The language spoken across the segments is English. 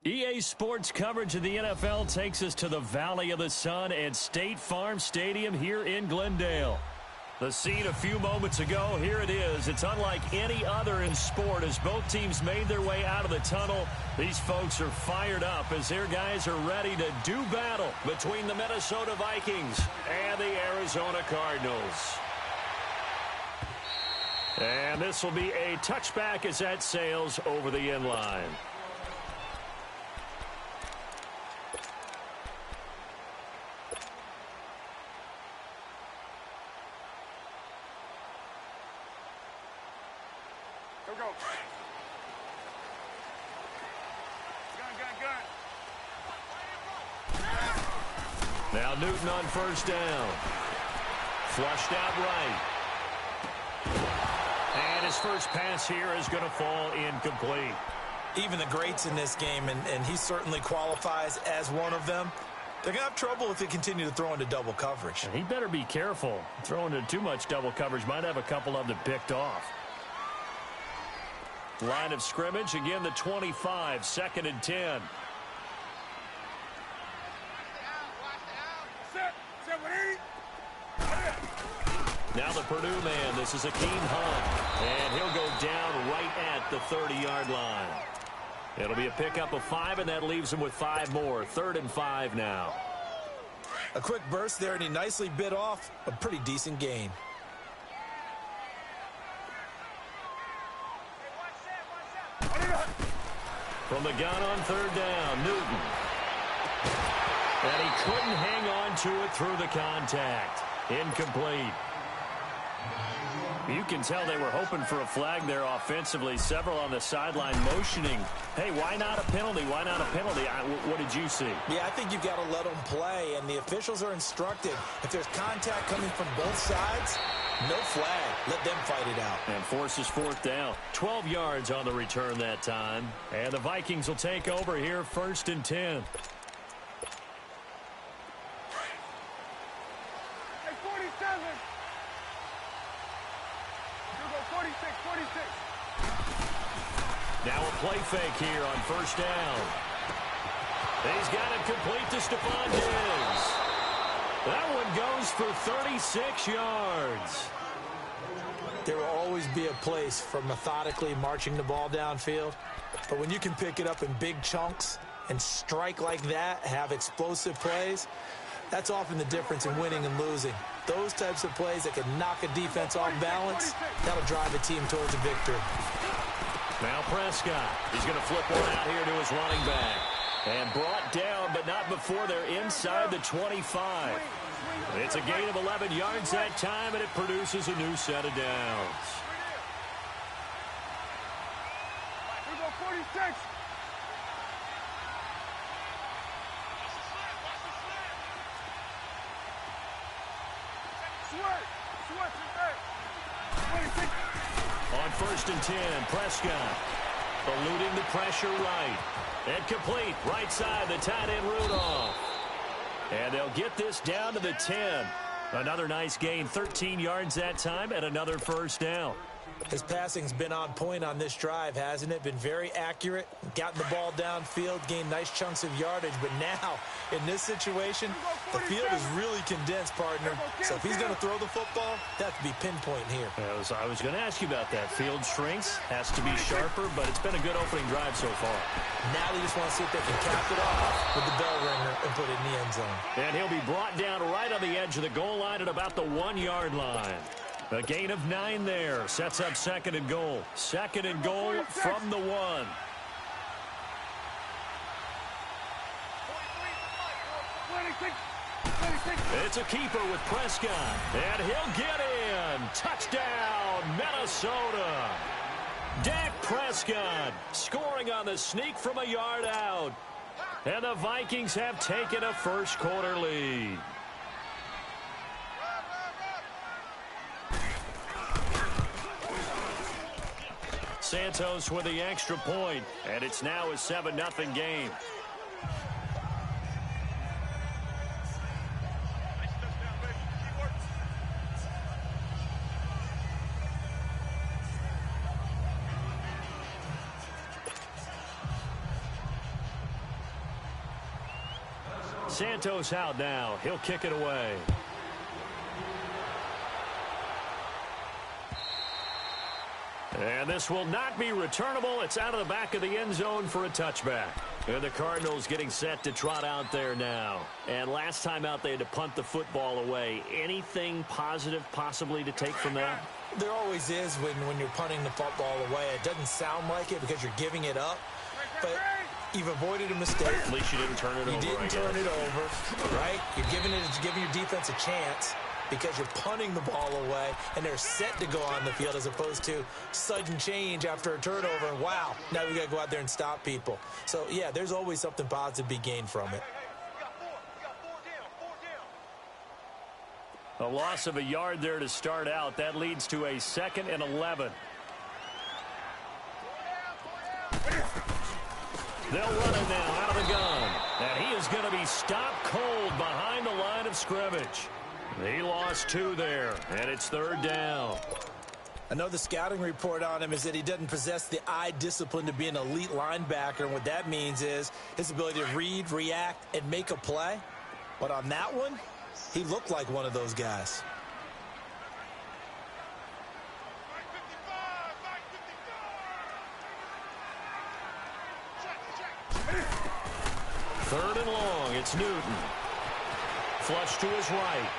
EA Sports coverage of the NFL takes us to the Valley of the Sun at State Farm Stadium here in Glendale. The scene a few moments ago, here it is. It's unlike any other in sport as both teams made their way out of the tunnel. These folks are fired up as their guys are ready to do battle between the Minnesota Vikings and the Arizona Cardinals. And this will be a touchback as that sails over the end line. Now Newton on first down. Flushed out right. And his first pass here is going to fall incomplete. Even the greats in this game, and he certainly qualifies as one of them, they're going to have trouble if they continue to throw into double coverage. And he better be careful. Throwing into too much double coverage might have a couple of them picked off. Line of scrimmage, again the 25, 2nd and 10. Now the Purdue man, this is Akeem Hunt, and he'll go down right at the 30-yard line. It'll be a pickup of 5, and that leaves him with 5 more. 3rd and 5 now. A quick burst there, and he nicely bit off a pretty decent gain. From the gun on 3rd down, Newton. And he couldn't hang on to it through the contact. Incomplete. You can tell they were hoping for a flag there offensively. Several on the sideline motioning. Hey, why not a penalty? Why not a penalty? What did you see? Yeah, I think you've got to let them play, and the officials are instructed. If there's contact coming from both sides, no flag. Let them fight it out. And forces 4th down. 12 yards on the return that time. And the Vikings will take over here, 1st and 10. Now a play fake here on 1st down. He's got it complete to Stephon Diggs. That one goes for 36 yards. There will always be a place for methodically marching the ball downfield. But when you can pick it up in big chunks and strike like that, have explosive plays, that's often the difference in winning and losing. Those types of plays that can knock a defense off balance, that'll drive a team towards a victory. Now Prescott. He's going to flip one out here to his running back. And brought down, but not before they're inside the 25. It's a gain of 11 yards that time, and it produces a new set of downs. We go 46. On 1st and 10, Prescott eluding the pressure right. And complete, right side, the tight end Rudolph. And they'll get this down to the 10. Another nice gain, 13 yards that time, and another 1st down. His passing's been on point on this drive, hasn't it? Been very accurate, gotten the ball downfield, gained nice chunks of yardage. But now, in this situation, the field is really condensed, partner. So if he's going to throw the football, that has to be pinpoint here. I was going to ask you about that. Field shrinks, has to be sharper, but it's been a good opening drive so far. Now they just want to see if they can cap it off with the bell ringer and put it in the end zone. And he'll be brought down right on the edge of the goal line at about the 1-yard line. A gain of 9 there. Sets up 2nd and goal. 2nd and goal from the 1. It's a keeper with Prescott. And he'll get in. Touchdown, Minnesota. Dak Prescott scoring on the sneak from a yard out. And the Vikings have taken a first-quarter lead. Santos with the extra point, and it's now a 7-0 game. Santos out now. He'll kick it away. And this will not be returnable. It's out of the back of the end zone for a touchback. And the Cardinals getting set to trot out there now. And last time out, they had to punt the football away. Anything positive possibly to take from that? There always is when you're punting the football away. It doesn't sound like it because you're giving it up. But you've avoided a mistake. At least you didn't turn it over. You didn't turn it over, right? You're giving your defense a chance because you're punting the ball away, and they're set to go on the field as opposed to sudden change after a turnover. And wow, now we got to go out there and stop people. So, yeah, there's always something positive to be gained from it. A loss of a yard there to start out. That leads to a 2nd and 11. They'll run it now out of the gun. And he is going to be stopped cold behind the line of scrimmage. He lost 2 there, and it's 3rd down. I know the scouting report on him is that he doesn't possess the eye discipline to be an elite linebacker. And what that means is his ability to read, react, and make a play. But on that one, he looked like one of those guys. Third and long, it's Newton. Flush to his right.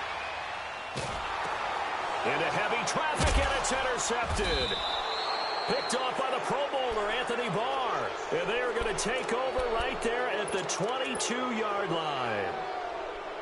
Into heavy traffic, and it's intercepted. Picked off by the Pro Bowler, Anthony Barr. And they are going to take over right there at the 22-yard line.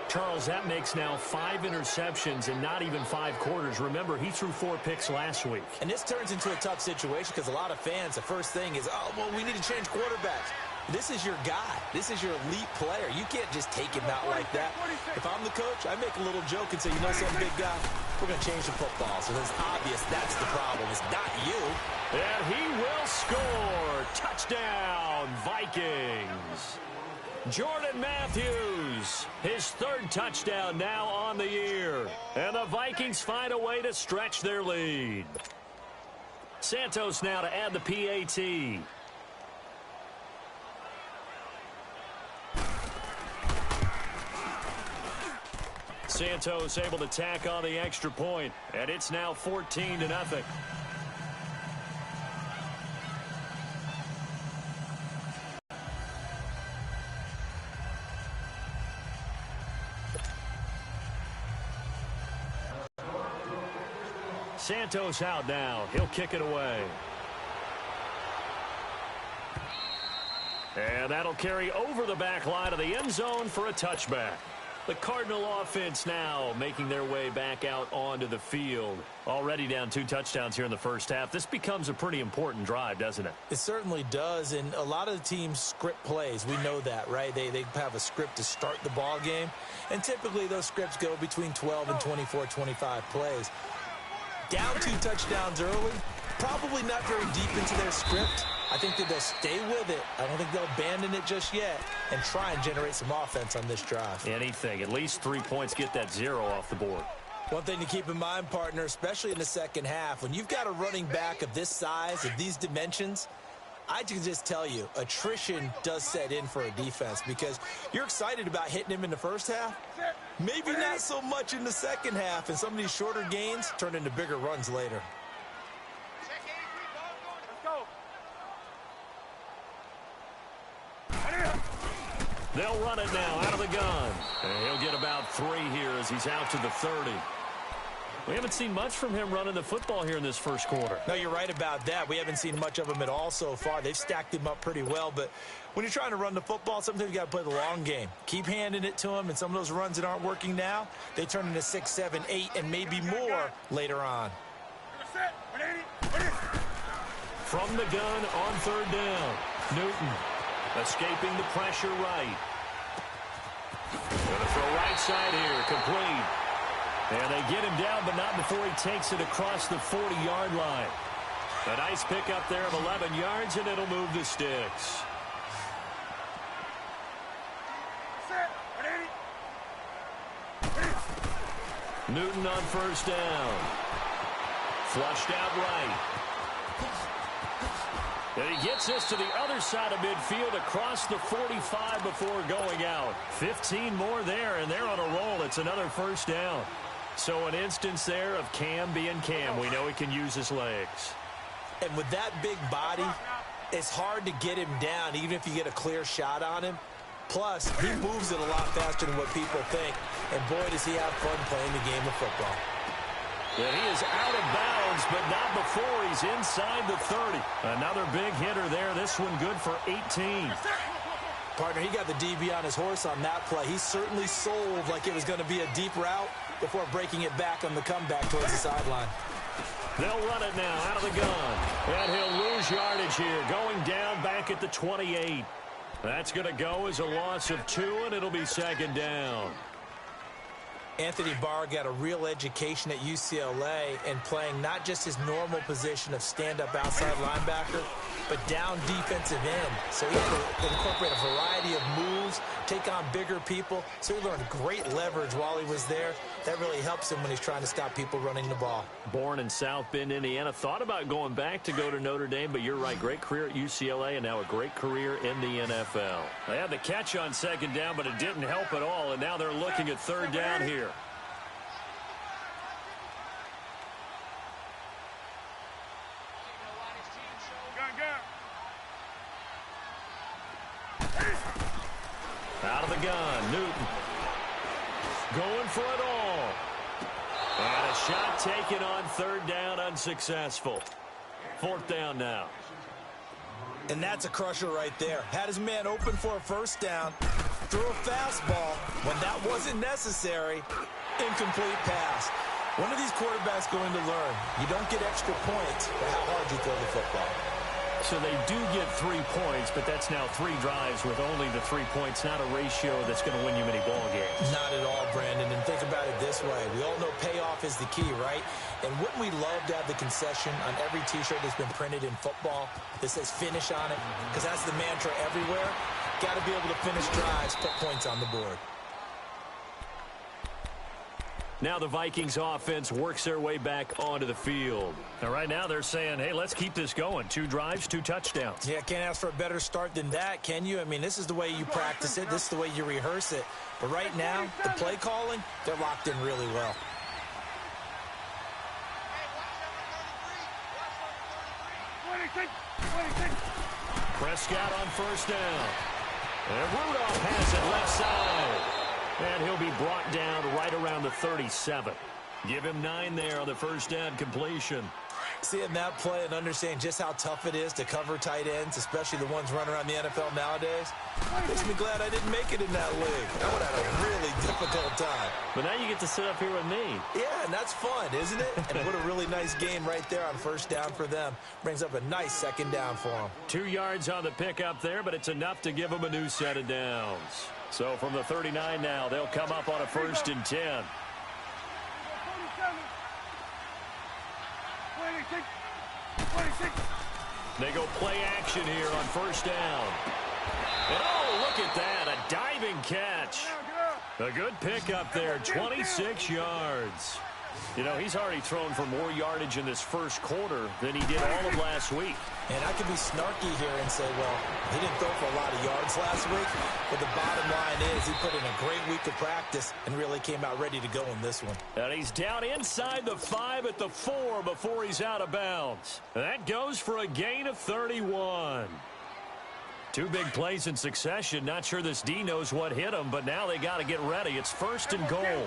Charles, that makes now 5 interceptions in not even 5 quarters. Remember, he threw 4 picks last week. And this turns into a tough situation because a lot of fans, the first thing is, oh, well, we need to change quarterbacks. This is your guy. This is your elite player. You can't just take him out like that. If I'm the coach, I make a little joke and say, you know something, big guy? We're going to change the football. So it's obvious that's the problem. It's not you. And he will score. Touchdown, Vikings. Jordan Matthews, his 3rd touchdown now on the year. And the Vikings find a way to stretch their lead. Santos now to add the PAT. Santos able to tack on the extra point, and it's now 14-0. Santos out now. He'll kick it away. And that'll carry over the back line of the end zone for a touchback. The Cardinal offense now making their way back out onto the field. Already down 2 touchdowns here in the first half. This becomes a pretty important drive, doesn't it? It certainly does, and a lot of the teams script plays. We know that, right? They have a script to start the ball game, and typically those scripts go between 12 and 24, 25 plays. Down 2 touchdowns early, probably not very deep into their script. I think that they'll stay with it. I don't think they'll abandon it just yet and try and generate some offense on this drive. Anything. At least 3 points, get that 0 off the board. One thing to keep in mind, partner, especially in the second half, when you've got a running back of this size, of these dimensions, I can just tell you, attrition does set in for a defense because you're excited about hitting him in the first half. Maybe not so much in the second half, and some of these shorter gains turn into bigger runs later. They'll run it now out of the gun. And he'll get about 3 here as he's out to the 30. We haven't seen much from him running the football here in this first quarter. No, you're right about that. We haven't seen much of him at all so far. They've stacked him up pretty well, but when you're trying to run the football, sometimes you got to play the long game. Keep handing it to him, and some of those runs that aren't working now, they turn into 6, 7, 8, and maybe more later on. From the gun on 3rd down, Newton escaping the pressure right. Going to throw right side here, complete. And they get him down, but not before he takes it across the 40-yard line. A nice pickup there of 11 yards, and it'll move the sticks. Newton on 1st down. Flushed out right. And he gets this to the other side of midfield across the 45 before going out. 15 more there, and they're on a roll. It's another first down. So an instance there of Cam being Cam. We know he can use his legs. And with that big body, it's hard to get him down, even if you get a clear shot on him. Plus, he moves it a lot faster than what people think. And boy, does he have fun playing the game of football. And he is out of bounds, but not before he's inside the 30. Another big hitter there. This one good for 18. Partner, he got the DB on his horse on that play. He certainly sold like it was going to be a deep route before breaking it back on the comeback towards the sideline. They'll run it now out of the gun. And he'll lose yardage here, going down back at the 28. That's going to go as a loss of 2, and it'll be second down. Anthony Barr got a real education at UCLA and playing not just his normal position of stand-up outside linebacker, but down defensive end. So he had to incorporate a variety of moves, take on bigger people. So he learned great leverage while he was there. That really helps him when he's trying to stop people running the ball. Born in South Bend, Indiana. Thought about going back to go to Notre Dame, but you're right. Great career at UCLA and now a great career in the NFL. They had the catch on second down, but it didn't help at all. And now they're looking at third down here. Out of the gun, Newton. Going for it all. And a shot taken on third down, unsuccessful. Fourth down now. And that's a crusher right there. Had his man open for a first down. Threw a fastball when that wasn't necessary. Incomplete pass. When are these quarterbacks going to learn? You don't get extra points for how hard you throw the football. So they do get 3 points, but that's now 3 drives with only the 3 points, not a ratio that's going to win you many ball games. Not at all, Brandon. And think about it this way. We all know payoff is the key, right? And wouldn't we love to have the concession on every T-shirt that's been printed in football that says finish on it? Because that's the mantra everywhere. Got to be able to finish drives, put points on the board. Now the Vikings offense works their way back onto the field. And right now they're saying, hey, let's keep this going. 2 drives, 2 touchdowns. Yeah, can't ask for a better start than that, can you? I mean, this is the way you practice it. This is the way you rehearse it. But right now, the play calling, they're locked in really well. Prescott on first down. And Rudolph has it left side. And he'll be brought down right around the 37. Give him 9 there on the first down completion. Seeing that play and understanding just how tough it is to cover tight ends, especially the ones running around the NFL nowadays, makes me glad I didn't make it in that league. I would have had a really difficult time. But now you get to sit up here with me. Yeah, and that's fun, isn't it? And what a really nice game right there on first down for them. Brings up a nice second down for them. 2 yards on the pickup there, but it's enough to give them a new set of downs. So from the 39 now, they'll come up on a 1st and 10. They go play action here on first down. And oh, look at that, a diving catch. A good pickup there, 26 yards. You know, he's already thrown for more yardage in this first quarter than he did all of last week. And I could be snarky here and say, well, he didn't throw for a lot of yards last week. But the bottom line is he put in a great week of practice and really came out ready to go in this one. And he's down inside the 5 at the 4 before he's out of bounds. That goes for a gain of 31. 2 big plays in succession. Not sure this D knows what hit him, but now they got to get ready. It's 1st and goal.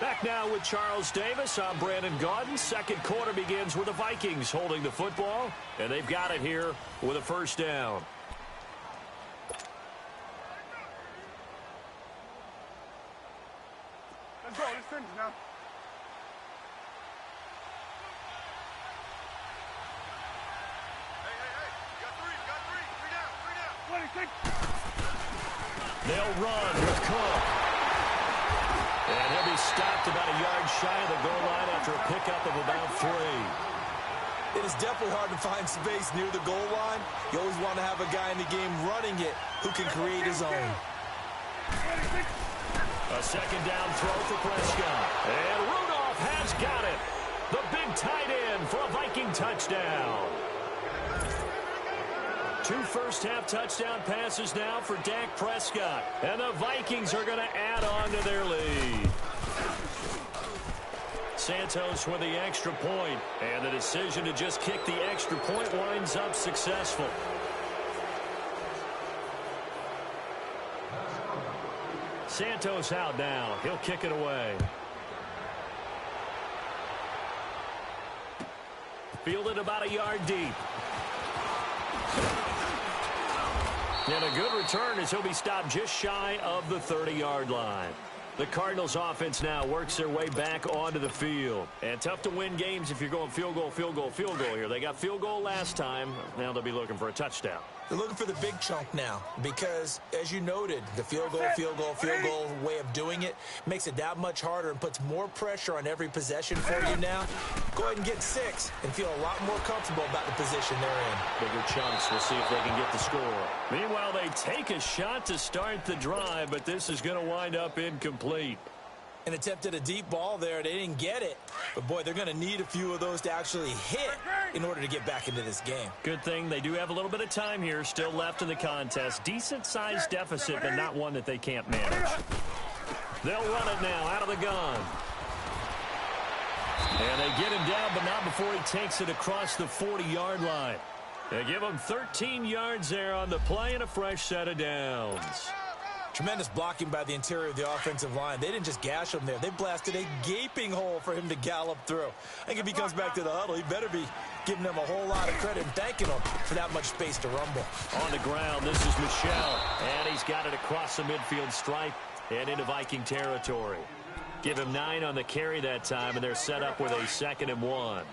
Back now with Charles Davis. I'm Brandon Gaudin. Second quarter begins with the Vikings holding the football, and they've got it here with a first down. Let's go. Let's finish now. Hey. They'll run with Cook. And he'll be stopped about a yard shy of the goal line after a pickup of about 3. It is definitely hard to find space near the goal line. You always want to have a guy in the game running it who can create his own. A A second down throw for Prescott. And Rudolph has got it. The big tight end for a Viking touchdown. 2 first-half touchdown passes now for Dak Prescott. And the Vikings are going to add on to their lead. Santos with the extra point. And the decision to just kick the extra point winds up successful. Santos out now. He'll kick it away. Fielded about a yard deep. And a good return as he'll be stopped just shy of the 30-yard line. The Cardinals offense now works their way back onto the field. And tough to win games if you're going field goal, field goal, field goal here. They got field goal last time. Now they'll be looking for a touchdown. They're looking for the big chunk now because, as you noted, the field goal way of doing it makes it that much harder and puts more pressure on every possession for you now. Go ahead and get 6 and feel a lot more comfortable about the position they're in. Bigger chunks. We'll see if they can get the score. Meanwhile, they take a shot to start the drive, but this is going to wind up incomplete. An attempt at a deep ball there. They didn't get it. But, boy, they're going to need a few of those to actually hit in order to get back into this game. Good thing they do have a little bit of time here still left in the contest. Decent-sized deficit, but not one that they can't manage. They'll run it now out of the gun. And they get him down, but not before he takes it across the 40-yard line. They give him 13 yards there on the play and a fresh set of downs. Tremendous blocking by the interior of the offensive line. They didn't just gash him there. They blasted a gaping hole for him to gallop through. I think if he comes back to the huddle, he better be giving them a whole lot of credit and thanking them for that much space to rumble. On the ground, this is Michel. And he's got it across the midfield stripe and into Viking territory. Give him 9 on the carry that time, and they're set up with a 2nd and 1.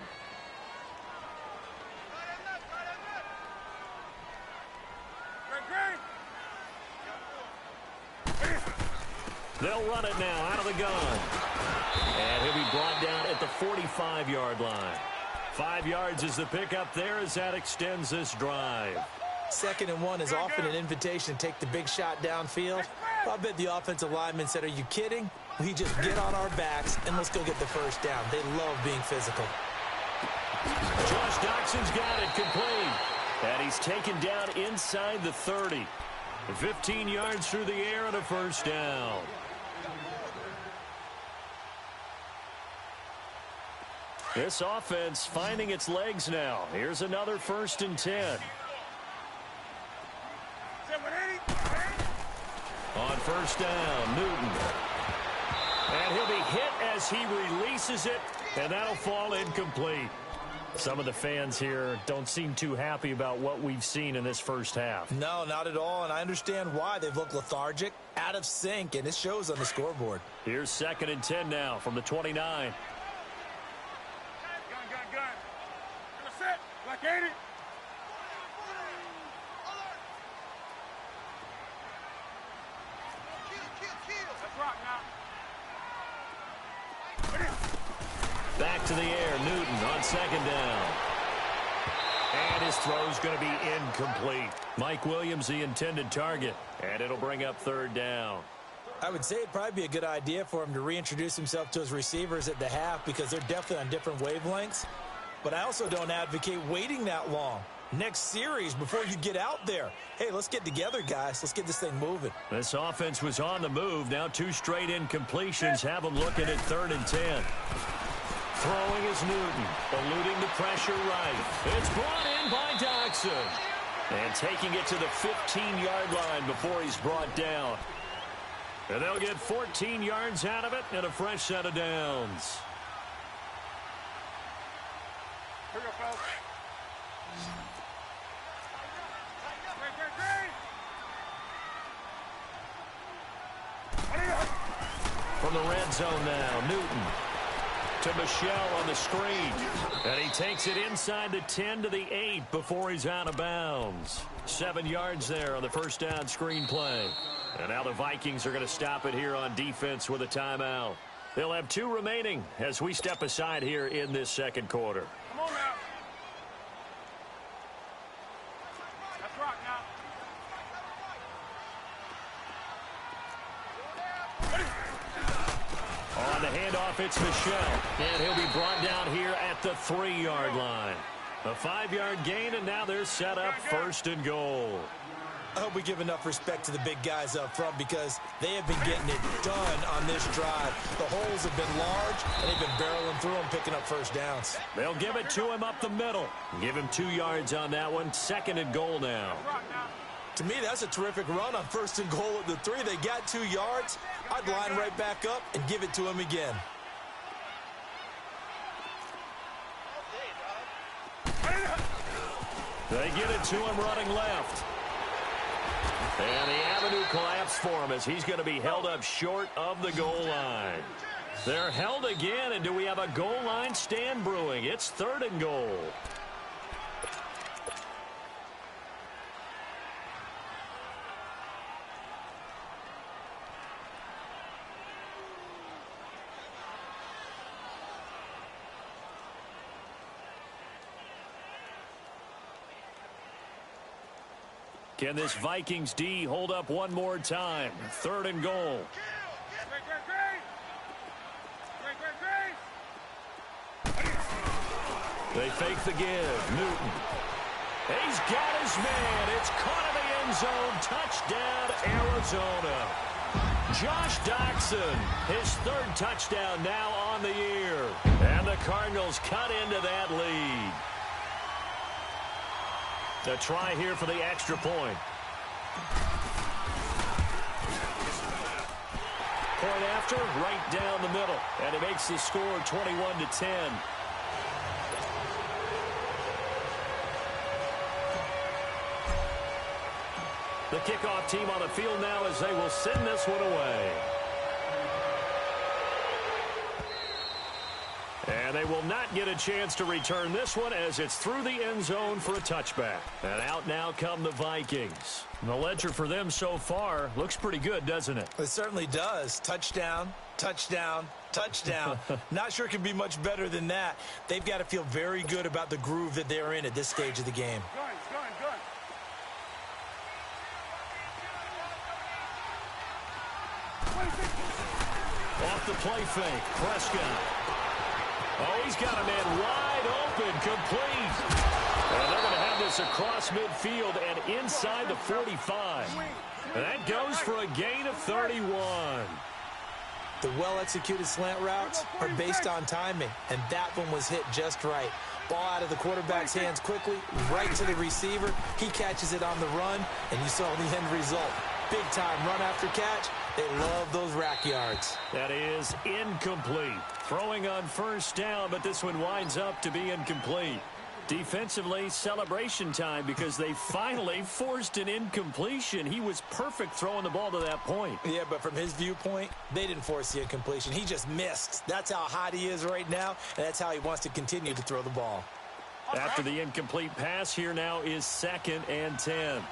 They'll run it now out of the gun. And he'll be brought down at the 45-yard line. 5 yards is the pickup there as that extends this drive. 2nd and 1 is often an invitation to take the big shot downfield. I bet the offensive lineman said, are you kidding? We just get on our backs and let's go get the first down. They love being physical. Josh Doxson's got it complete. And he's taken down inside the 30. 15 yards through the air and a first down. This offense finding its legs now. Here's another 1st and 10. On first down, Newton. And he'll be hit as he releases it, and that'll fall incomplete. Some of the fans here don't seem too happy about what we've seen in this first half. No, not at all, and I understand why. They've looked lethargic, out of sync, and it shows on the scoreboard. Here's 2nd and 10 now from the 29. Back to the air, Newton on 2nd down. And his throw's going to be incomplete. Mike Williams, the intended target, and it'll bring up 3rd down. I would say it'd probably be a good idea for him to reintroduce himself to his receivers at the half because they're definitely on different wavelengths. But I also don't advocate waiting that long. Next series before you get out there. Hey, let's get together, guys. Let's get this thing moving. This offense was on the move. Now 2 straight incompletions have them looking at 3rd and 10. Throwing is Newton, eluding the pressure right. It's brought in by Doxson. And taking it to the 15-yard line before he's brought down. And they'll get 14 yards out of it and a fresh set of downs. Here we go, fellas. From the red zone now, Newton to Michel on the screen. And he takes it inside the 10 to the 8 before he's out of bounds. 7 yards there on the first down screen play. And now the Vikings are going to stop it here on defense with a timeout. They'll have 2 remaining as we step aside here in this 2nd quarter. Come on now. Let's rock now. And the handoff, it's Michel. And he'll be brought down here at the 3-yard line. A 5-yard gain, and now they're set up 1st and goal. I hope we give enough respect to the big guys up front because they have been getting it done on this drive. The holes have been large, and they've been barreling through them, picking up first downs. They'll give it to him up the middle. Give him 2 yards on that one. 2nd and goal now. To me, that's a terrific run on 1st and goal at the 3. They got 2 yards. I'd line right back up and give it to him again. They get it to him running left. And the avenue collapsed for him as he's going to be held up short of the goal line. They're held again, and do we have a goal line stand brewing? It's 3rd and goal. Can this Vikings D hold up one more time? 3rd and goal. They fake the give. Newton. He's got his man. It's caught in the end zone. Touchdown, Arizona. Josh Doxson, his 3rd touchdown now on the year. And the Cardinals cut into that lead. A try here for the extra point. Point after, right down the middle. And it makes the score 21-10. The kickoff team on the field now as they will send this one away. And they will not get a chance to return this one as it's through the end zone for a touchback. And out now come the Vikings. The ledger for them so far looks pretty good, doesn't it? It certainly does. Touchdown, touchdown, touchdown. Not sure it can be much better than that. They've got to feel very good about the groove that they're in at this stage of the game. Gun. Off the play fake, Prescott. Oh, he's got a man wide open, complete. And they're going to have this across midfield and inside the 45. And that goes for a gain of 31. The well-executed slant routes are based on timing, and that one was hit just right. Ball out of the quarterback's hands quickly, right to the receiver. He catches it on the run, and you saw the end result. Big-time run after catch. They love those rack yards. That is incomplete. Throwing on 1st down, but this one winds up to be incomplete. Defensively, celebration time because they finally forced an incompletion. He was perfect throwing the ball to that point. Yeah, but from his viewpoint, they didn't force the incompletion. He just missed. That's how hot he is right now, and that's how he wants to continue to throw the ball. After the incomplete pass, here now is 2nd and 10.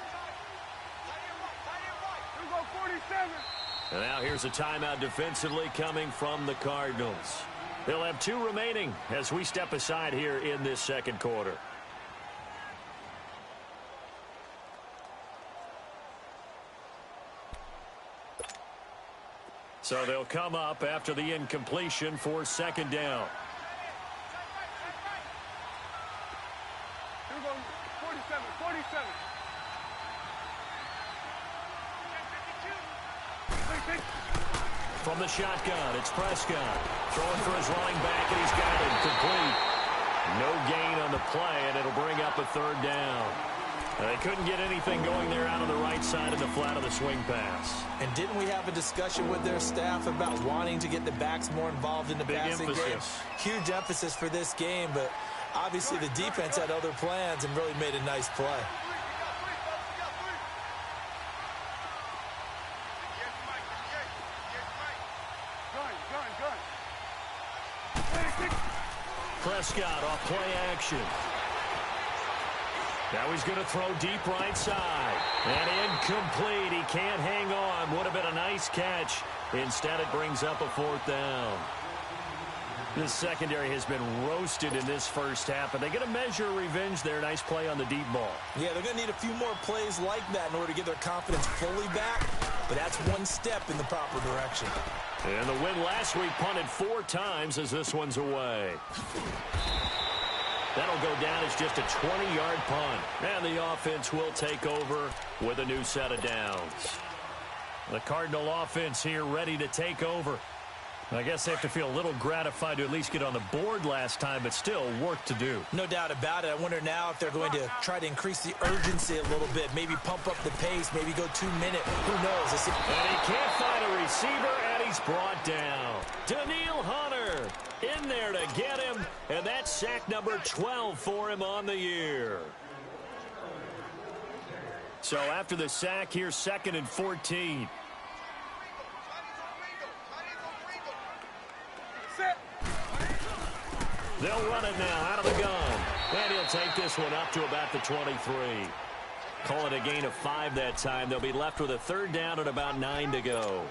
And now here's a timeout defensively coming from the Cardinals. They'll have 2 remaining as we step aside here in this 2nd quarter. So they'll come up after the incompletion for 2nd down. 47. From the shotgun, it's Prescott. Throwing for his running back, and he's got it complete. No gain on the play, and it'll bring up a 3rd down. They couldn't get anything going there out on the right side of the flat of the swing pass. And didn't we have a discussion with their staff about wanting to get the backs more involved in the passing game? Huge emphasis for this game, but obviously the defense had other plans and really made a nice play. Prescott off play action. Now he's going to throw deep right side. And incomplete. He can't hang on. Would have been a nice catch. Instead, it brings up a 4th down. This secondary has been roasted in this first half, but they get a measure of revenge there. Nice play on the deep ball. Yeah, they're going to need a few more plays like that in order to get their confidence fully back. but that's one step in the proper direction. And the win last week punted 4 times as this one's away. That'll go down as just a 20-yard punt. And the offense will take over with a new set of downs. The Cardinal offense here ready to take over. I guess they have to feel a little gratified to at least get on the board last time, but still work to do. No doubt about it. I wonder now if they're going to try to increase the urgency a little bit, maybe pump up the pace, maybe go 2 minute. Who knows? And he can't find a receiver, and he's brought down. Daniil Hunter in there to get him, and that's sack number 12 for him on the year. So after the sack, here's 2nd and 14. They'll run it now out of the gun. And he'll take this one up to about the 23. Call it a gain of 5 that time. They'll be left with a 3rd down and about 9 to go.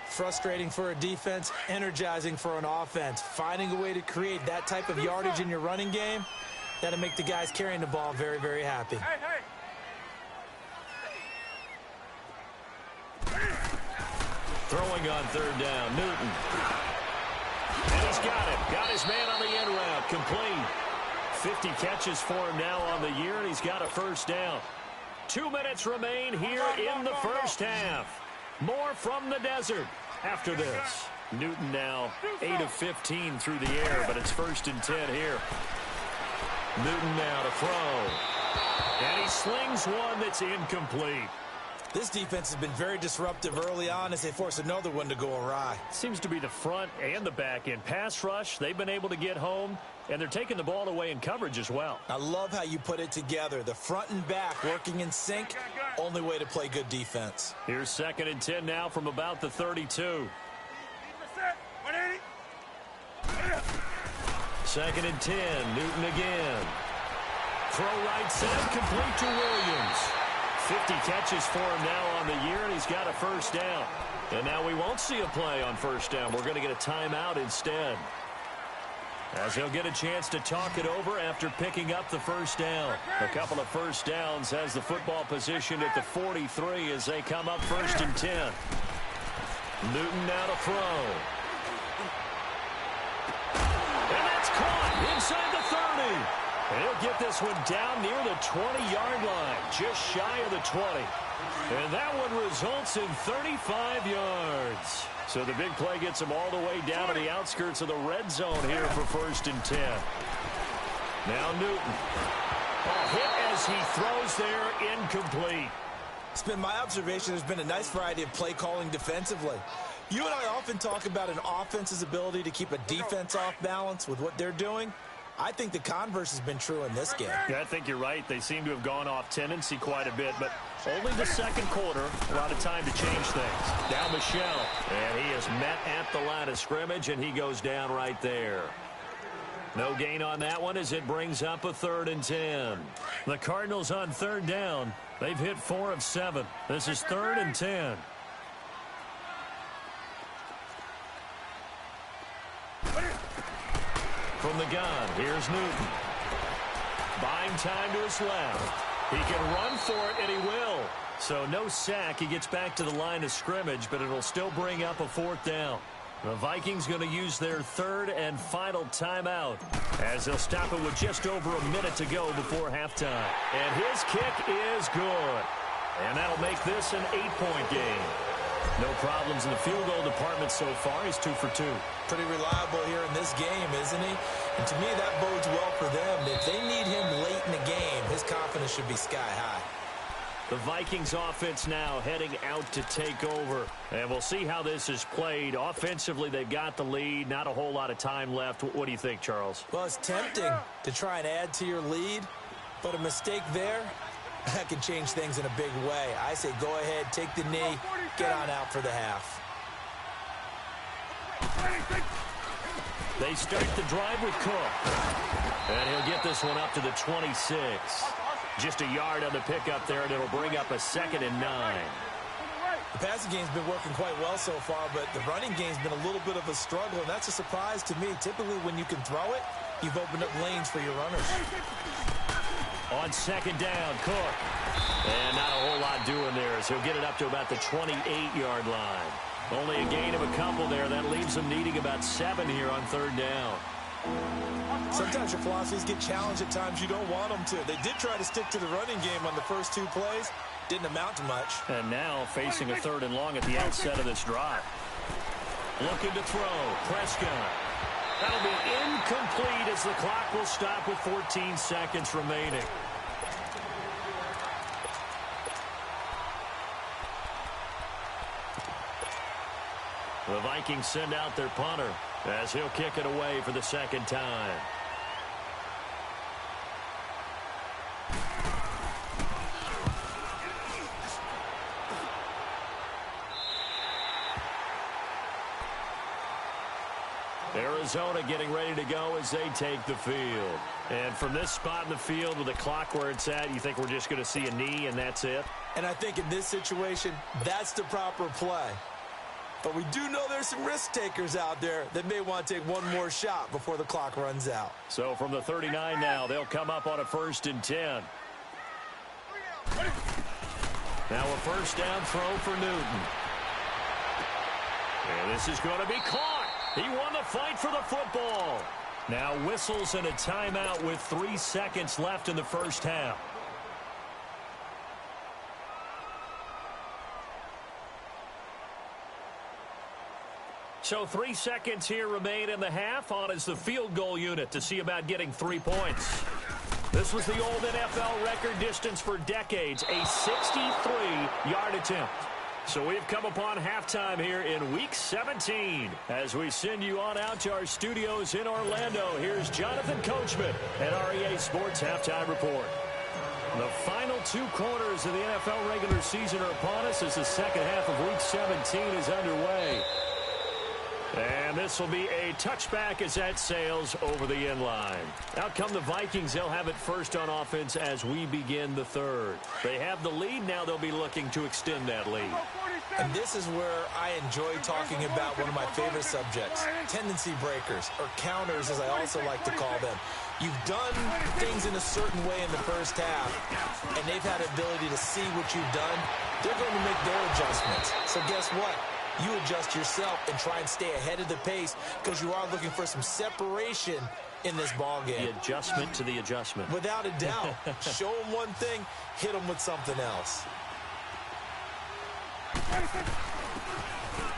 Frustrating for a defense, energizing for an offense. Finding a way to create that type of yardage in your running game, that'll make the guys carrying the ball very, very happy. Throwing on 3rd down, Newton. And he's got it. Got his man on the end route. Complete. 50 catches for him now on the year, and he's got a 1st down. 2 minutes remain here in the first half. More from the desert after this. Newton now 8 of 15 through the air, but it's 1st and 10 here. Newton now to throw. And he slings one that's incomplete. This defense has been very disruptive early on as they force another one to go awry. Seems to be the front and the back end. Pass rush, they've been able to get home, and they're taking the ball away in coverage as well. I love how you put it together. The front and back working in sync, only way to play good defense. Here's 2nd and 10 now from about the 32. 2nd and 10, Newton again. Throw right side, complete to Williams. 50 catches for him now on the year, and he's got a 1st down. And now we won't see a play on 1st down. We're going to get a timeout instead, as he'll get a chance to talk it over after picking up the 1st down. A couple of 1st downs has the football position at the 43 as they come up 1st and 10. Newton now to throw. And that's caught inside the 30. And he'll get this one down near the 20-yard line, just shy of the 20. And that one results in 35 yards. So the big play gets him all the way down to the outskirts of the red zone here for 1st and 10. Now Newton. A hit as he throws there, incomplete. It's been my observation there's been a nice variety of play calling defensively. You and I often talk about an offense's ability to keep a defense off balance with what they're doing. I think the converse has been true in this game. Yeah, I think you're right. They seem to have gone off tendency quite a bit, but only the 2nd quarter, a lot of time to change things. Down Michelle, and he is met at the line of scrimmage, and he goes down right there. No gain on that one as it brings up a 3rd and 10. The Cardinals on 3rd down. They've hit 4 of 7. This is 3rd and 10. From the gun, here's Newton. Buying time to his left. He can run for it, and he will. So no sack. He gets back to the line of scrimmage, but it'll still bring up a 4th down. The Vikings going to use their 3rd and final timeout as they'll stop it with just over a minute to go before halftime. And his kick is good. And that'll make this an 8-point game. No problems in the field goal department so far. He's 2 for 2. Pretty reliable here in this game, isn't he? And to me, that bodes well for them. If they need him late in the game, his confidence should be sky high. The Vikings offense now heading out to take over. And we'll see how this is played. Offensively, they've got the lead. Not a whole lot of time left. What do you think, Charles? Well, it's tempting to try and add to your lead, but a mistake there, that can change things in a big way. I say go ahead, take the knee, get on out for the half. They start the drive with Cook. And he'll get this one up to the 26. Just a yard on the pickup there, and it'll bring up a 2nd and 9. The passing game's been working quite well so far, but the running game's been a little bit of a struggle, and that's a surprise to me. Typically, when you can throw it, you've opened up lanes for your runners. On 2nd down, Cook. And not a whole lot doing there as he'll get it up to about the 28-yard line. Only a gain of a couple there. That leaves them needing about 7 here on third down. Sometimes your philosophies get challenged at times you don't want them to. They did try to stick to the running game on the first 2 plays. Didn't amount to much. And now facing a 3rd and long at the outset of this drive. Looking to throw. Prescott. That'll be incomplete as the clock will stop with 14 seconds remaining. The Vikings send out their punter as he'll kick it away for the 2nd time. Arizona getting ready to go as they take the field. And from this spot in the field with the clock where it's at, you think we're just going to see a knee and that's it? And I think in this situation, that's the proper play. But we do know there's some risk takers out there that may want to take one more shot before the clock runs out. So from the 39 now, they'll come up on a 1st and 10. Now a 1st down throw for Newton. And this is going to be caught. He won the fight for the football. Now whistles and a timeout with 3 seconds left in the 1st half. So 3 seconds here remain in the half. On is the field goal unit to see about getting 3 points. This was the old NFL record distance for decades, a 63-yard attempt. So we've come upon halftime here in Week 17. As we send you on out to our studios in Orlando, here's Jonathan Coachman at REA Sports Halftime Report. The final 2 quarters of the NFL regular season are upon us as the 2nd half of Week 17 is underway. And this will be a touchback as that sails over the end line. Out come the Vikings. They'll have it first on offense as we begin the 3rd. They have the lead. Now they'll be looking to extend that lead. And this is where I enjoy talking about one of my favorite subjects, tendency breakers, or counters as I also like to call them. You've done things in a certain way in the 1st half, and they've had the ability to see what you've done. They're going to make their adjustments. So guess what? You adjust yourself and try and stay ahead of the pace because you are looking for some separation in this ball game. The adjustment to the adjustment. Without a doubt. Show them one thing, hit them with something else.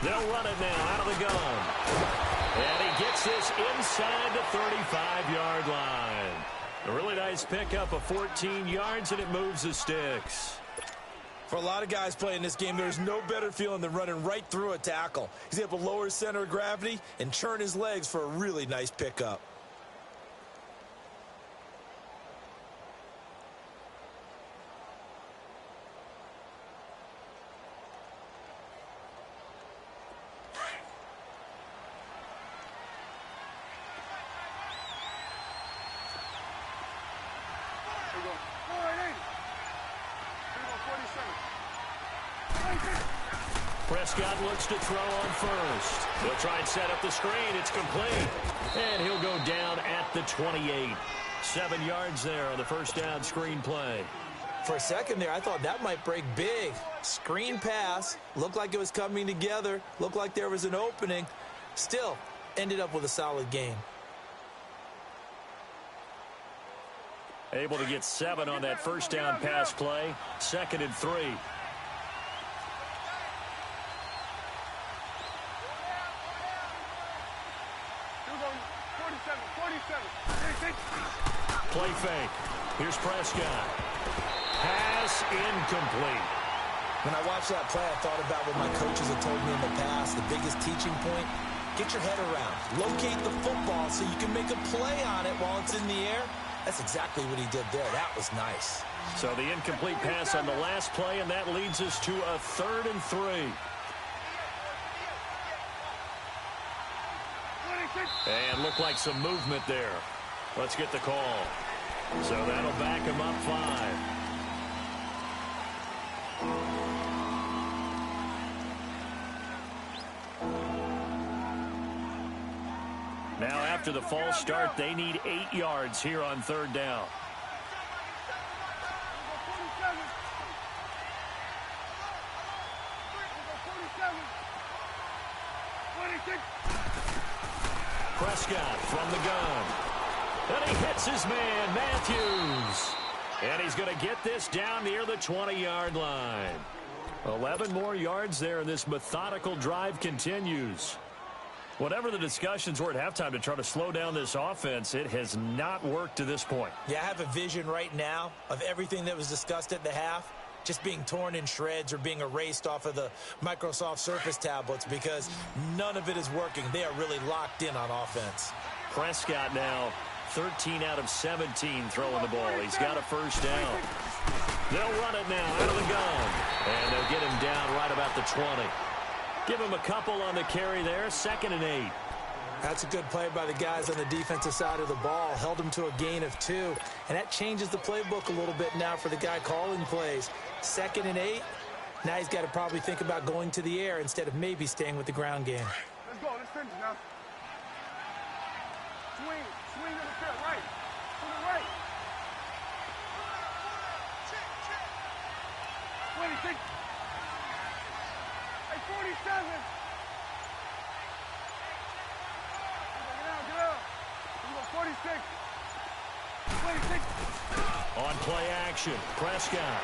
They'll run it now out of the gun. And he gets this inside the 35-yard line. A really nice pickup of 14 yards, and it moves the sticks. For a lot of guys playing this game, there's no better feeling than running right through a tackle. He's able to lower his center of gravity and churn his legs for a really nice pickup. Prescott looks to throw on first. He'll try and set up the screen. It's complete. And he'll go down at the 28. 7 yards there on the 1st down screen play. For a second there, I thought that might break big. Screen pass. Looked like it was coming together. Looked like there was an opening. Still, ended up with a solid game. Able to get 7 on that 1st down pass play. 2nd and 3. Play fake. Here's Prescott. Pass incomplete. When I watched that play, I thought about what my coaches have told me in the past. The biggest teaching point, get your head around. Locate the football so you can make a play on it while it's in the air. That's exactly what he did there. That was nice. So the incomplete pass on the last play, and that leads us to a 3rd and 3. And looked like some movement there. Let's get the call. So that'll back him up 5. Now after the false start, they need 8 yards here on 3rd down. Prescott from the gun. And he hits his man, Matthews. And he's going to get this down near the 20-yard line. 11 more yards there, and this methodical drive continues. Whatever the discussions were at halftime to try to slow down this offense, it has not worked to this point. Yeah, I have a vision right now of everything that was discussed at the half just being torn in shreds or being erased off of the Microsoft Surface tablets because none of it is working. They are really locked in on offense. Prescott now 13 out of 17 throwing the ball. He's got a first down. They'll run it now out of the gun. And they'll get him down right about the 20. Give him a couple on the carry there. 2nd and 8. That's a good play by the guys on the defensive side of the ball. Held him to a gain of 2. And that changes the playbook a little bit now for the guy calling plays. 2nd and 8. Now he's got to probably think about going to the air instead of maybe staying with the ground game. Let's go. Let's finish now. Swing. Swing to the field. Right. To the right. 26. Hey, 47. Get out. We go 46. 26. On play action, Prescott.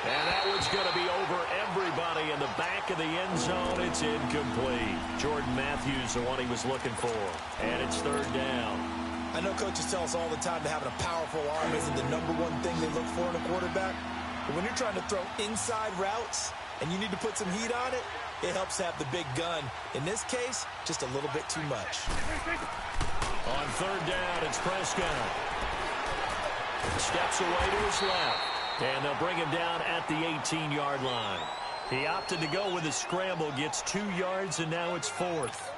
And that one's going to be over everybody in the back of the end zone. It's incomplete. Jordan Matthews, the one he was looking for. And it's 3rd down. I know coaches tell us all the time that having a powerful arm isn't the #1 thing they look for in a quarterback. But when you're trying to throw inside routes and you need to put some heat on it, it helps have the big gun. In this case, just a little bit too much. On 3rd down, it's Prescott. Steps away to his left. And they'll bring him down at the 18-yard line. He opted to go with a scramble, gets 2 yards, and now it's 4th.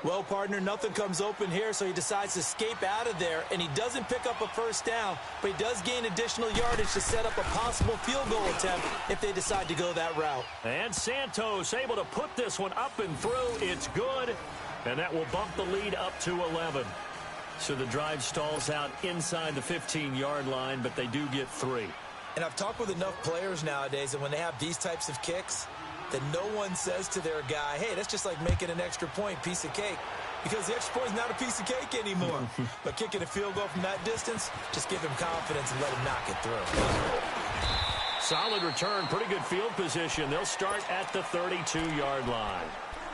Well, partner, nothing comes open here, so he decides to escape out of there, and he doesn't pick up a first down, but he does gain additional yardage to set up a possible field goal attempt if they decide to go that route. And Santos able to put this one up and through. It's good, and that will bump the lead up to 11. So the drive stalls out inside the 15-yard line, but they do get 3. And I've talked with enough players nowadays, and when they have these types of kicks, that no one says to their guy, hey, that's just like making an extra point, piece of cake. Because the extra point is not a piece of cake anymore. But kicking a field goal from that distance, just give him confidence and let him knock it through. Solid return, pretty good field position. They'll start at the 32-yard line.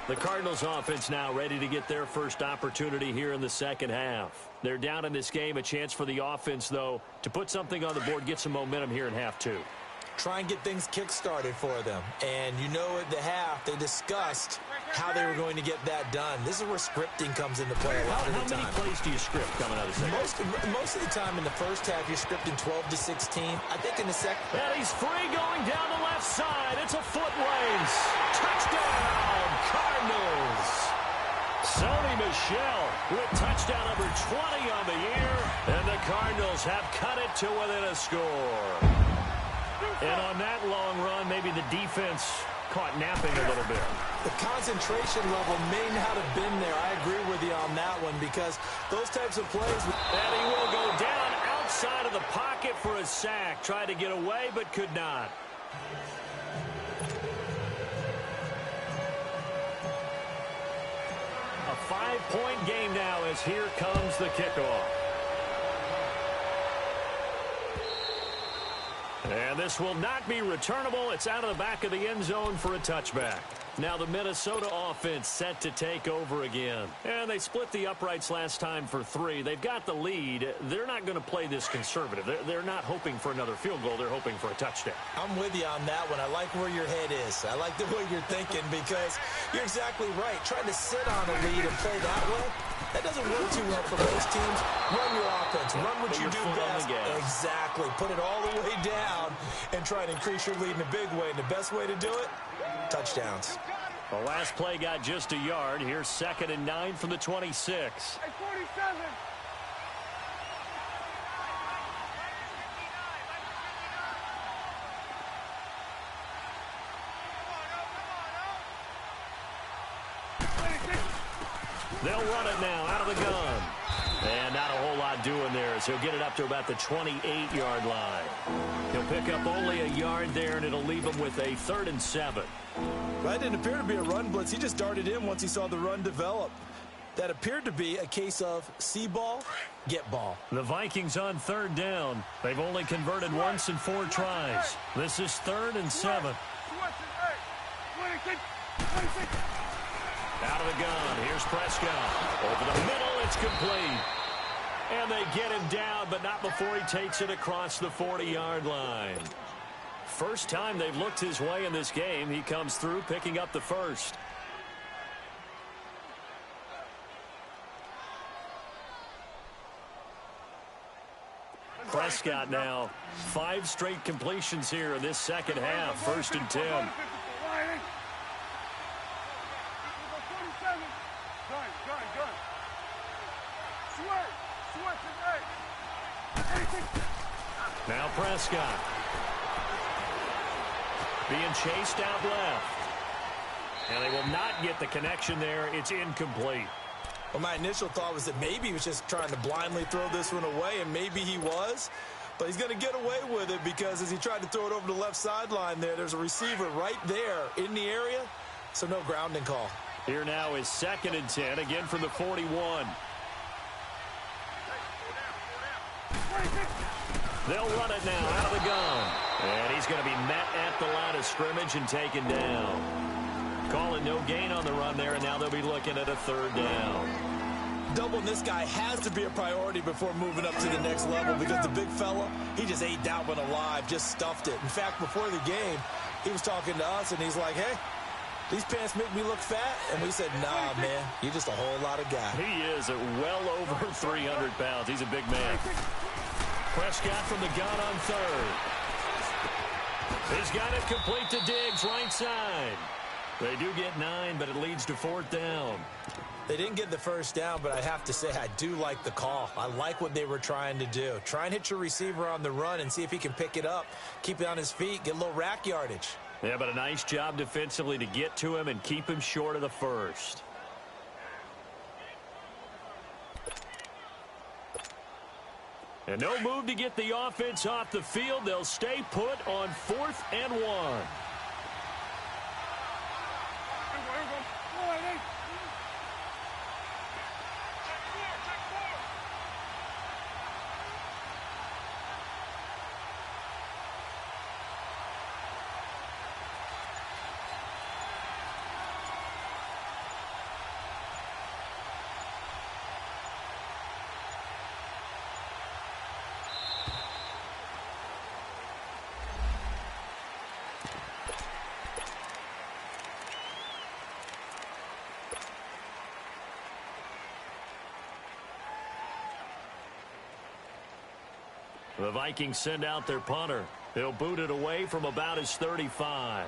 The Cardinals offense now ready to get their first opportunity here in the second half. They're down in this game. A chance for the offense, though, to put something on the board, get some momentum here in half 2. Try and get things kick-started for them. And you know at the half, they discussed how they were going to get that done. This is where scripting comes into play a lot of the time. How many plays do you script coming out of the second? Most of the time in the first half, you're scripting 12 to 16. I think in the second... And he's free going down the left side. It's a foot race. Touchdown, Cardinals. Sony Michel with touchdown number 20 on the year. And the Cardinals have cut it to within a score. And on that long run, maybe the defense caught napping a little bit. The concentration level may not have been there. I agree with you on that one because those types of plays... And he will go down outside of the pocket for a sack. Tried to get away, but could not. A 5-point game now as here comes the kickoff. And this will not be returnable. It's out of the back of the end zone for a touchback. Now the Minnesota offense set to take over again. And they split the uprights last time for 3. They've got the lead. They're not going to play this conservative. They're not hoping for another field goal. They're hoping for a touchdown. I'm with you on that one. I like where your head is. I like the way you're thinking because you're exactly right. Trying to sit on a lead and play that way, that doesn't work too well for most teams. Run your offense. Run what you do best. Exactly. Put it all the way down and try to increase your lead in a big way. And the best way to do it, touchdowns. The last play got just a yard. Here's 2nd and 9 from the 26. Hey, 47. They'll run it now out of the gun. And not a whole lot doing there as he'll get it up to about the 28-yard line. He'll pick up only a yard there, and it'll leave him with a 3rd and 7. That didn't appear to be a run blitz. He just darted in once he saw the run develop. That appeared to be a case of see ball, get ball. The Vikings on 3rd down. They've only converted once in 4 tries. This is 3rd and 7. Out of the gun. Here's Prescott. Over the middle. It's complete. And they get him down, but not before he takes it across the 40-yard line. First time they've looked his way in this game. He comes through picking up the first. Prescott now 5 straight completions here in this second half. 1st and 10. Now Prescott being chased out left. And they will not get the connection there. It's incomplete. Well, my initial thought was that maybe he was just trying to blindly throw this one away, and maybe he was. But he's going to get away with it because as he tried to throw it over the left sideline there's a receiver right there in the area, so no grounding call. Here now is 2nd and 10, again from the 41. They'll run it now out of the gun. And he's going to be met at the line of scrimmage and taken down. Calling no gain on the run there, and now they'll be looking at a 3rd down. Doubling this guy has to be a priority before moving up to the next level because the big fella, he just ate that one alive, just stuffed it. In fact, before the game, he was talking to us, and he's like, hey, these pants make me look fat. And we said, nah, man, you're just a whole lot of guy. He is at well over 300 pounds. He's a big man. Prescott from the gun on 3rd. He's got it complete to Diggs, right side. They do get 9, but it leads to 4th down. They didn't get the first down, but I have to say I do like the call. I like what they were trying to do. Try and hit your receiver on the run and see if he can pick it up, keep it on his feet, get a little rack yardage. Yeah, but a nice job defensively to get to him and keep him short of the first. And no move to get the offense off the field. They'll stay put on 4th and 1. The Vikings send out their punter. He'll boot it away from about his 35.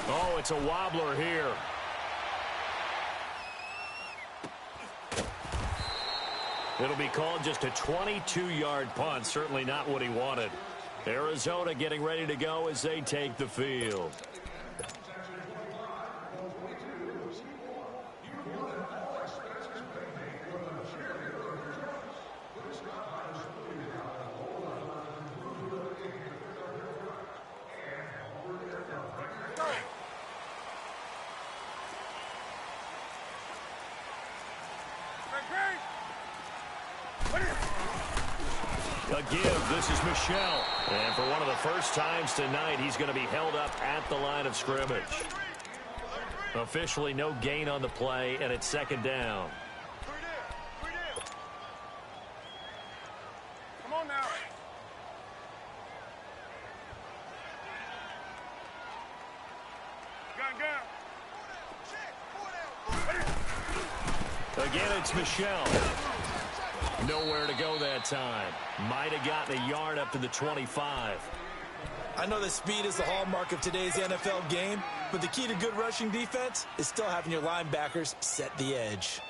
Oh, it's a wobbler here. It'll be called just a 22-yard punt. Certainly not what he wanted. Arizona getting ready to go as they take the field. A give. This is Michelle. And for one of the first times tonight, he's going to be held up at the line of scrimmage. Officially no gain on the play, and it's 2nd down. Come on now. Again, it's Michelle. Nowhere to go that time. Might have gotten a yard up to the 25. I know that speed is the hallmark of today's NFL game, but the key to good rushing defense is still having your linebackers set the edge.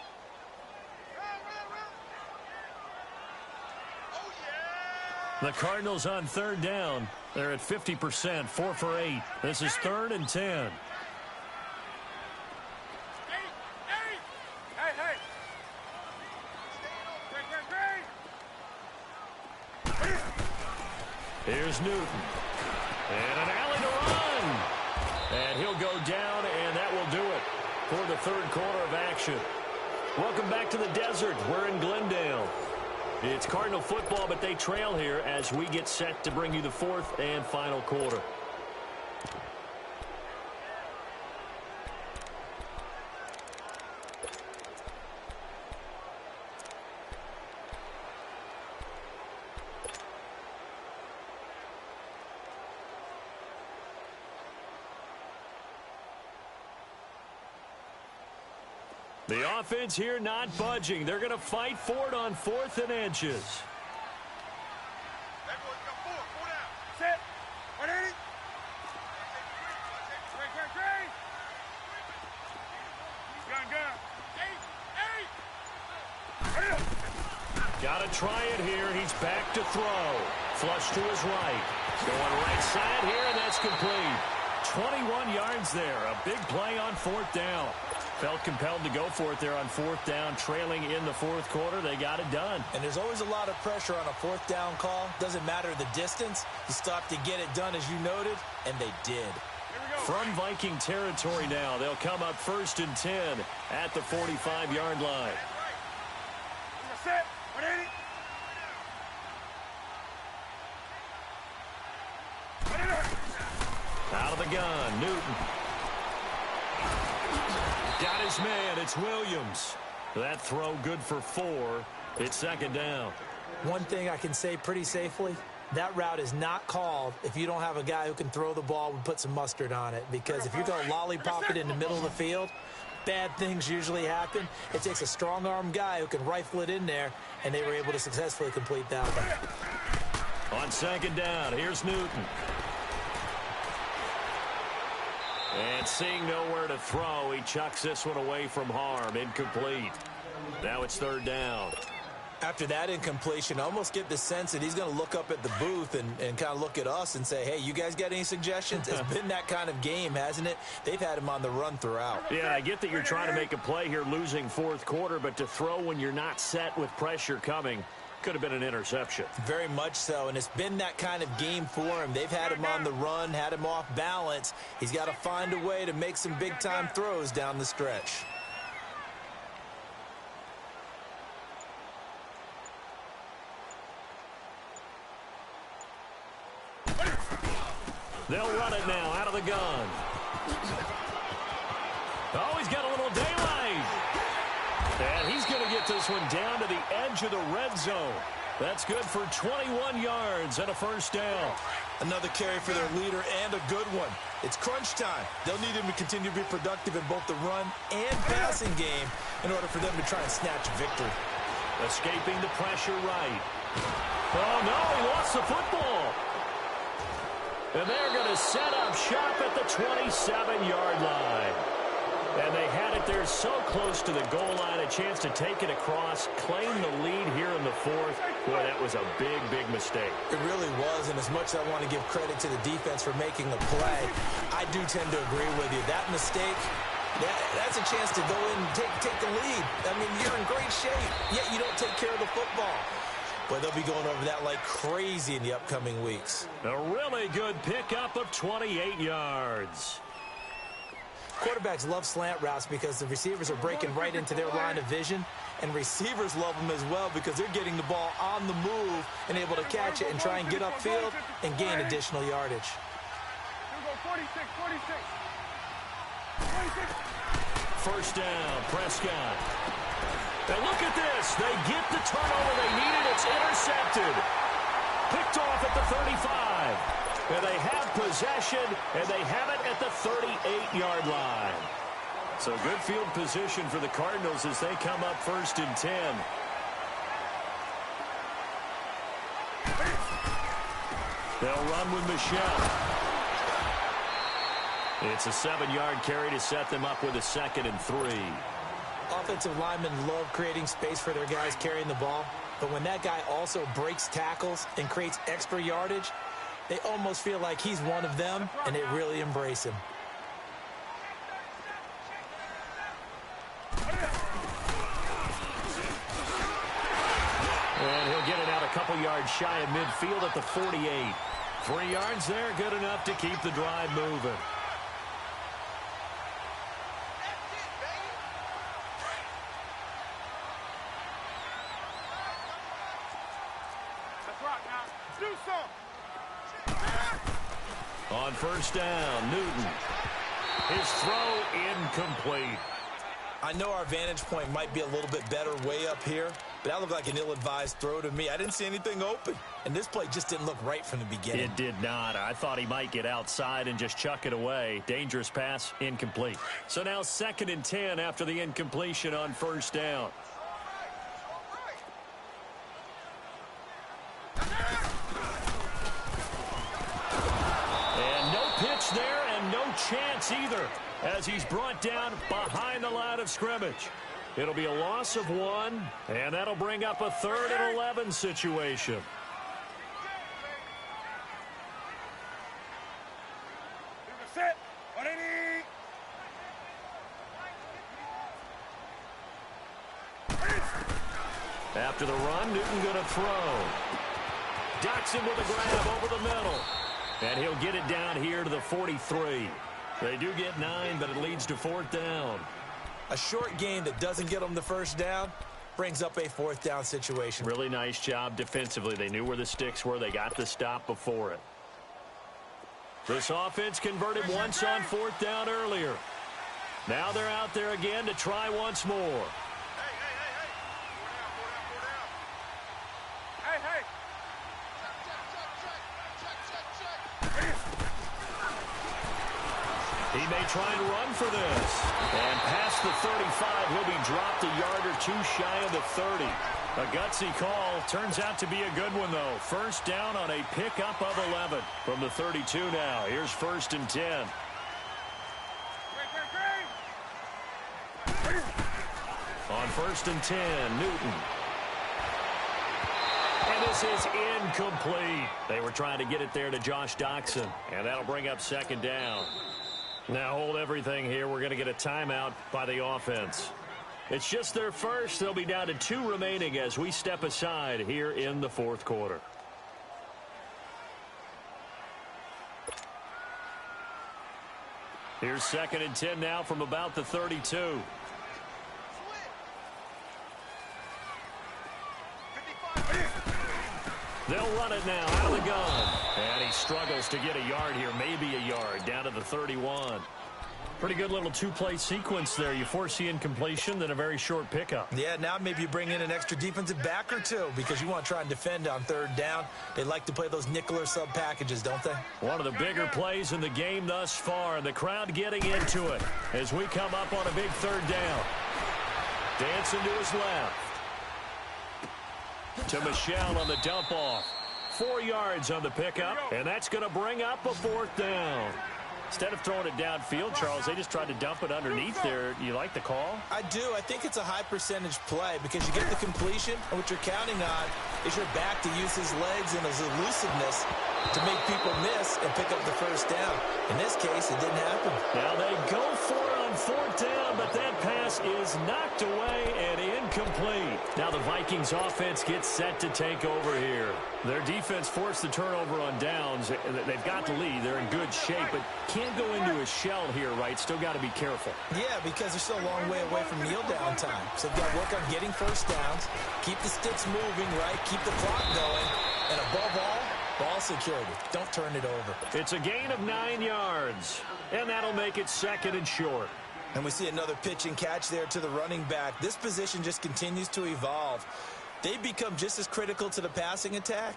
The Cardinals on 3rd down. They're at 50%, 4 for 8. This is 3rd and 10. Here's Newton. And an alley to run. And he'll go down, and that will do it for the third quarter of action. Welcome back to the desert. We're in Glendale. It's Cardinal football, but they trail here as we get set to bring you the fourth and final quarter. The offense here not budging. They're going to fight for it on 4th and inches. Set. 180. Gun. Got to try it here. He's back to throw. Flush to his right. Going right side here, and that's complete. 21 yards there. A big play on 4th down. Felt compelled to go for it there on 4th down, trailing in the 4th quarter. They got it done. And there's always a lot of pressure on a 4th down call. Doesn't matter the distance. You stop to get it done, as you noted, and they did. From Viking territory now, they'll come up 1st and 10 at the 45-yard line. Set. 180. Out of the gun, Newton. Got his man. It's Williams. That throw good for 4. It's 2nd down. One thing I can say pretty safely, that route is not called if you don't have a guy who can throw the ball and put some mustard on it. Because if you're going to lollipop it in the middle of the field, bad things usually happen. It takes a strong-arm guy who can rifle it in there, and they were able to successfully complete that one. On 2nd down, here's Newton. And seeing nowhere to throw, he chucks this one away from harm. Incomplete. Now it's 3rd down. After that incompletion, I almost get the sense that he's going to look up at the booth and kind of look at us and say, hey, you guys got any suggestions? It's been that kind of game, hasn't it? They've had him on the run throughout. Yeah, I get that you're trying to make a play here losing 4th quarter, but to throw when you're not set with pressure coming could have been an interception. Very much so, and it's been that kind of game for him. They've had him on the run, had him off balance. He's got to find a way to make some big-time throws down the stretch. They'll run it now out of the gun. Oh, he's got a little daylight. And he's going to get this one down to the edge of the red zone. That's good for 21 yards and a 1st down. Another carry for their leader and a good one. It's crunch time. They'll need him to continue to be productive in both the run and passing game in order for them to try and snatch a victory. Escaping the pressure right. Oh, no, he lost the football. And they're going to set up shop at the 27-yard line. And they had it there so close to the goal line, a chance to take it across, claim the lead here in the 4th. Boy, that was a big, big mistake. It really was, and as much as I want to give credit to the defense for making the play, I do tend to agree with you. That mistake, that's a chance to go in and take the lead. I mean, you're in great shape, yet you don't take care of the football. Boy, they'll be going over that like crazy in the upcoming weeks. A really good pickup of 28 yards. Quarterbacks love slant routes because the receivers are breaking right into their line of vision, and receivers love them as well because they're getting the ball on the move and able to catch it and try and get upfield and gain additional yardage. 46. 1st down, Prescott. And look at this. They get the turnover they needed. It's intercepted. Picked off at the 35. And they have possession, and they have it at the 38-yard line. So good field position for the Cardinals as they come up 1st and 10. They'll run with Michelle. It's a 7-yard carry to set them up with a 2nd and 3. Offensive linemen love creating space for their guys carrying the ball, but when that guy also breaks tackles and creates extra yardage, they almost feel like he's one of them, and they really embrace him. And he'll get it out a couple yards shy of midfield at the 48. 3 yards there, good enough to keep the drive moving. On first down, Newton. His throw incomplete. I know our vantage point might be a little bit better way up here, but that looked like an ill-advised throw to me. I didn't see anything open, and this play just didn't look right from the beginning. It did not. I thought he might get outside and just chuck it away. Dangerous pass, incomplete. So now 2nd and 10 after the incompletion on first down. And no pitch there and no chance either as he's brought down behind the line of scrimmage. It'll be a loss of 1, and that'll bring up a 3rd and 11 situation. Set. 180. After the run, Newton going to throw. Doxson with a grab over the middle. And he'll get it down here to the 43. They do get 9, but it leads to 4th down. A short game that doesn't get them the first down brings up a 4th down situation. Really nice job defensively. They knew where the sticks were. They got the stop before it. This offense converted once on 4th down earlier. Now they're out there again to try once more. He may try and run for this. And past the 35, he'll be dropped a yard or 2 shy of the 30. A gutsy call. Turns out to be a good one, though. First down on a pickup of 11 from the 32 now. Here's 1st and 10. On 1st and 10, Newton. And this is incomplete. They were trying to get it there to Josh Doxson. And that'll bring up 2nd down. Now hold everything here. We're going to get a timeout by the offense. It's just their first. They'll be down to 2 remaining as we step aside here in the 4th quarter. Here's 2nd and 10 now from about the 32. They'll run it now out of the gun. And he struggles to get a yard here, maybe a yard, down to the 31. Pretty good little 2-play sequence there. You foresee incompletion, then a very short pickup. Yeah, now maybe you bring in an extra defensive back or 2 because you want to try and defend on 3rd down. They like to play those nickel or sub packages, don't they? One of the bigger plays in the game thus far, and the crowd getting into it as we come up on a big 3rd down. Dancing to his left. To Michelle on the dump off. 4 yards on the pickup, and that's going to bring up a 4th down. Instead of throwing it downfield, Charles, they just tried to dump it underneath there. You like the call? I do. I think it's a high percentage play because you get the completion, and what you're counting on is your back to use his legs and his elusiveness to make people miss and pick up the first down. In this case, it didn't happen. Now they go for it on 4th down, but that pass is knocked away and incomplete. Now the Vikings offense gets set to take over here. Their defense forced the turnover on downs. They've got the lead. They're in good shape, but can't go into a shell here, right? Still got to be careful. Yeah, because they're still a long way away from kneel down time. So they've got to work on getting first downs, keep the sticks moving, right? Keep the clock going, and above all, ball security. Don't turn it over. It's a gain of 9 yards, and that'll make it 2nd and short. And we see another pitch and catch there to the running back. This position just continues to evolve. They become just as critical to the passing attack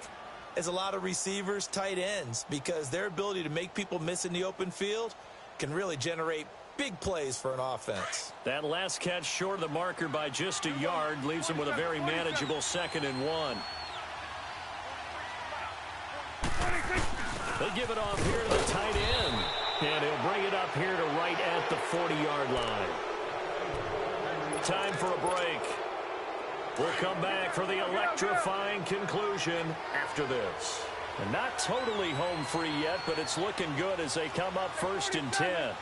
as a lot of receivers, tight ends, because their ability to make people miss in the open field can really generate big plays for an offense. That last catch short of the marker by just a yard leaves them with a very manageable 2nd and 1. They give it off here to the tight end. And he'll bring it up here to right at the 40-yard line. Time for a break. We'll come back for the electrifying conclusion after this. And not totally home free yet, but it's looking good as they come up 1st and 10.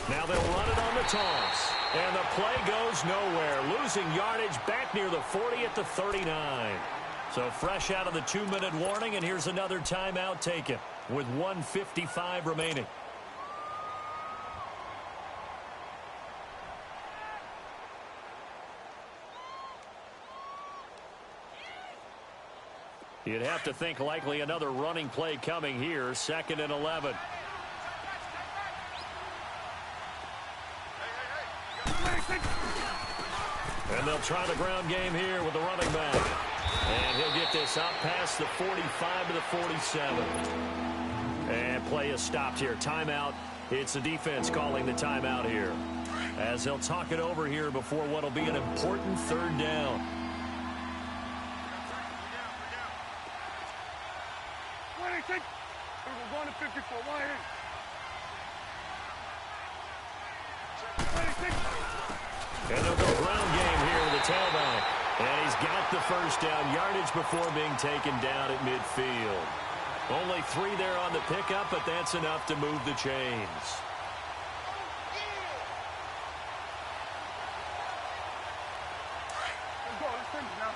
Now they'll run it on the toss. And the play goes nowhere. Losing yardage back near the 40 at the 39. So fresh out of the 2-minute warning, and here's another timeout taken with 1:55 remaining. You'd have to think likely another running play coming here, 2nd and 11. And they'll try the ground game here with the running back. And he'll get this up past the 45 to the 47. And play is stopped here. Timeout. It's the defense calling the timeout here, as they'll talk it over here before what will be an important 3rd down. We're going to 54. Why in? And they'll go ground game here with the tailback. And he's got the first down yardage before being taken down at midfield. Only 3 there on the pickup, but that's enough to move the chains. Let's go. Let's finish now.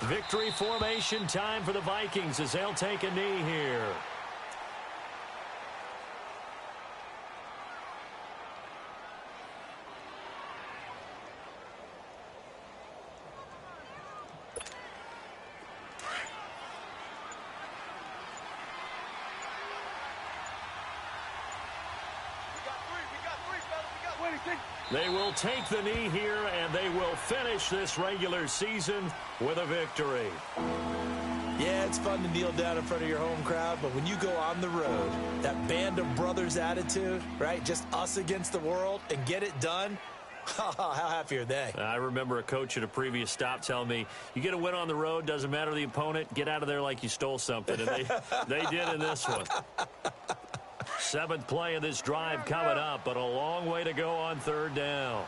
Victory formation time for the Vikings as they'll take a knee here. They will take the knee here, and they will finish this regular season with a victory. Yeah, it's fun to kneel down in front of your home crowd, but when you go on the road, that band of brothers attitude, right, just us against the world, and get it done, how happy are they? I remember a coach at a previous stop telling me, you get a win on the road, doesn't matter the opponent, get out of there like you stole something, and they did in this one. 7th play of this drive coming up, but a long way to go on 3rd down.